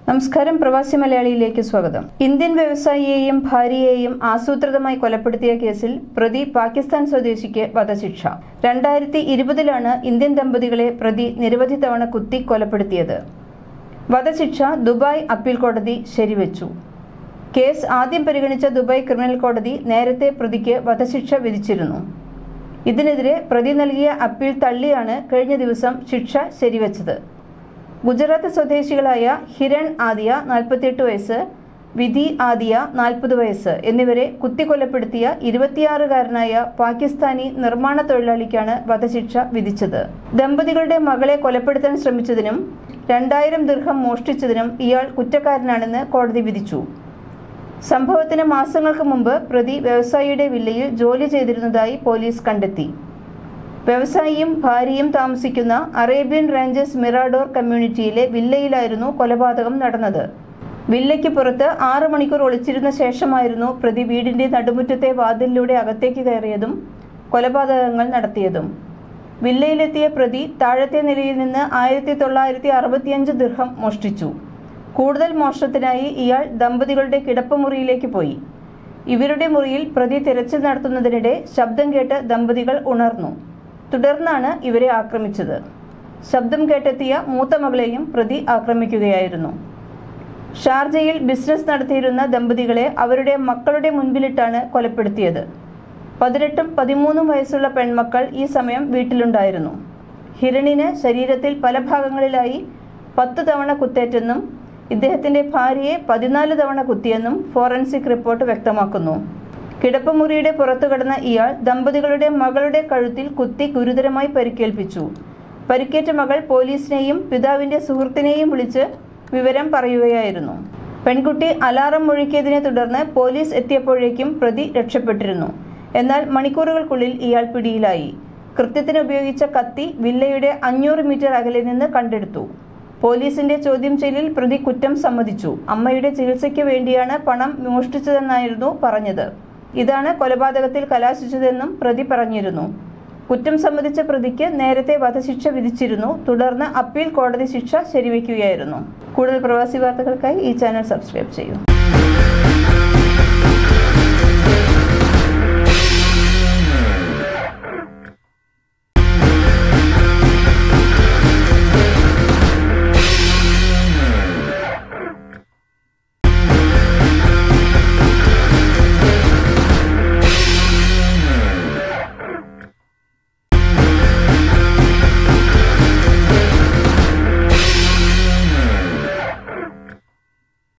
നമസ്കാരം, പ്രവാസി മലയാളിയിലേക്ക് സ്വാഗതം. ഇന്ത്യൻ വ്യവസായിയെയും ഭാര്യയെയും ആസൂത്രിതമായി കൊലപ്പെടുത്തിയ കേസിൽ പ്രതി പാകിസ്ഥാൻ സ്വദേശിക്ക് വധശിക്ഷ. 2020 ഇന്ത്യൻ ദമ്പതികളെ പ്രതി നിരവധി തവണ കുത്തി കൊലപ്പെടുത്തിയത്. വധശിക്ഷ ദുബായ് അപ്പീൽ കോടതി ശരിവെച്ചു. കേസ് ആദ്യം പരിഗണിച്ച ദുബായ് ക്രിമിനൽ കോടതി നേരത്തെ പ്രതിക്ക് വധശിക്ഷ വിധിച്ചിരുന്നു. ഇതിനെതിരെ പ്രതി നൽകിയ അപ്പീൽ തള്ളിയാണ് കഴിഞ്ഞ ദിവസം ശിക്ഷ ശരിവെച്ചത്. ഗുജറാത്ത് സ്വദേശികളായ ഹിരൺ ആദിയ 48 വയസ്സ്, വിധി ആദിയ 40 വയസ്സ് എന്നിവരെ കുത്തിക്കൊലപ്പെടുത്തിയ 26-കാരനായ പാകിസ്ഥാനി നിർമ്മാണ തൊഴിലാളിക്കാണ് വധശിക്ഷ വിധിച്ചത്. ദമ്പതികളുടെ മകളെ കൊലപ്പെടുത്താൻ ശ്രമിച്ചതിനും 2000 ദിർഹം മോഷ്ടിച്ചതിനും ഇയാൾ കുറ്റക്കാരനാണെന്ന് കോടതി വിധിച്ചു. സംഭവത്തിന് മാസങ്ങൾക്ക് മുമ്പ് പ്രതി വ്യവസായിയുടെ വില്ലയിൽ ജോലി ചെയ്തിരുന്നതായി പോലീസ് കണ്ടെത്തി. വ്യവസായിയും ഭാര്യയും താമസിക്കുന്ന അറേബ്യൻ റേഞ്ചസ് മിറാഡോർ കമ്മ്യൂണിറ്റിയിലെ വില്ലയിലായിരുന്നു കൊലപാതകം നടന്നത്. വില്ലയ്ക്ക് പുറത്ത് 6 മണിക്കൂർ ഒളിച്ചിരുന്ന ശേഷമായിരുന്നു പ്രതി വീടിന്റെ നടുമുറ്റത്തെ വാതിലിലൂടെ അകത്തേക്ക് കയറിയതും കൊലപാതകങ്ങൾ നടത്തിയതും. വില്ലയിലെത്തിയ പ്രതി താഴത്തെ നിലയിൽ നിന്ന് 1965 ദിർഹം മോഷ്ടിച്ചു. കൂടുതൽ മോഷണത്തിനായി ഇയാൾ ദമ്പതികളുടെ കിടപ്പുമുറിയിലേക്ക് പോയി. ഇവരുടെ മുറിയിൽ പ്രതി തിരച്ചിൽ നടത്തുന്നതിനിടെ ശബ്ദം കേട്ട് ദമ്പതികൾ ഉണർന്നു. തുടർന്നാണ് ഇവരെ ആക്രമിച്ചത്. ശബ്ദം കേട്ടെത്തിയ മൂത്ത മകളെയും പ്രതി ആക്രമിക്കുകയായിരുന്നു. ഷാർജയിൽ ബിസിനസ് നടത്തിയിരുന്ന ദമ്പതികളെ അവരുടെ മക്കളുടെ മുൻപിലിട്ടാണ് കൊലപ്പെടുത്തിയത്. 18ഉം 13ഉം വയസ്സുള്ള പെൺമക്കൾ ഈ സമയം വീട്ടിലുണ്ടായിരുന്നു. ഹിരണിന് ശരീരത്തിൽ പല ഭാഗങ്ങളിലായി 10 തവണ കുത്തേറ്റെന്നും ഇദ്ദേഹത്തിന്റെ ഭാര്യയെ 14 തവണ കുത്തിയെന്നും ഫോറൻസിക് റിപ്പോർട്ട് വ്യക്തമാക്കുന്നു. കിടപ്പുമുറിയുടെ പുറത്തു കടന്ന ഇയാൾ ദമ്പതികളുടെ മകളുടെ കഴുത്തിൽ കുത്തി ഗുരുതരമായി പരിക്കേൽപ്പിച്ചു. പരിക്കേറ്റ മകൾ പോലീസിനെയും പിതാവിന്റെ സുഹൃത്തിനെയും വിളിച്ച് വിവരം പറയുകയായിരുന്നു. പെൺകുട്ടി അലാറം മുഴക്കിയതിനെ തുടർന്ന് പോലീസ് എത്തിയപ്പോഴേക്കും പ്രതി രക്ഷപ്പെട്ടിരുന്നു. എന്നാൽ മണിക്കൂറുകൾക്കുള്ളിൽ ഇയാൾ പിടിയിലായി. കൃത്യത്തിന് ഉപയോഗിച്ച കത്തി വില്ലയുടെ 500 മീറ്റർ അകലെ നിന്ന് കണ്ടെടുത്തു. പോലീസിന്റെ ചോദ്യം ചെയ്യലിൽ പ്രതി കുറ്റം സമ്മതിച്ചു. അമ്മയുടെ ചികിത്സയ്ക്ക് വേണ്ടിയാണ് പണം മോഷ്ടിച്ചതെന്നായിരുന്നു പറഞ്ഞത്. ഇതാണ് കൊലപാതകത്തിൽ കലാശിച്ചതെന്നും പ്രതി പറഞ്ഞിരുന്നു. കുറ്റം സമ്മതിച്ച പ്രതിക്ക് നേരത്തെ വധശിക്ഷ വിധിച്ചിരുന്നു. തുടർന്ന് അപ്പീൽ കോടതി ശിക്ഷ ശരിവെക്കുകയായിരുന്നു. കൂടുതൽ പ്രവാസി വാർത്തകൾക്കായി ഈ ചാനൽ സബ്സ്ക്രൈബ് ചെയ്യൂ.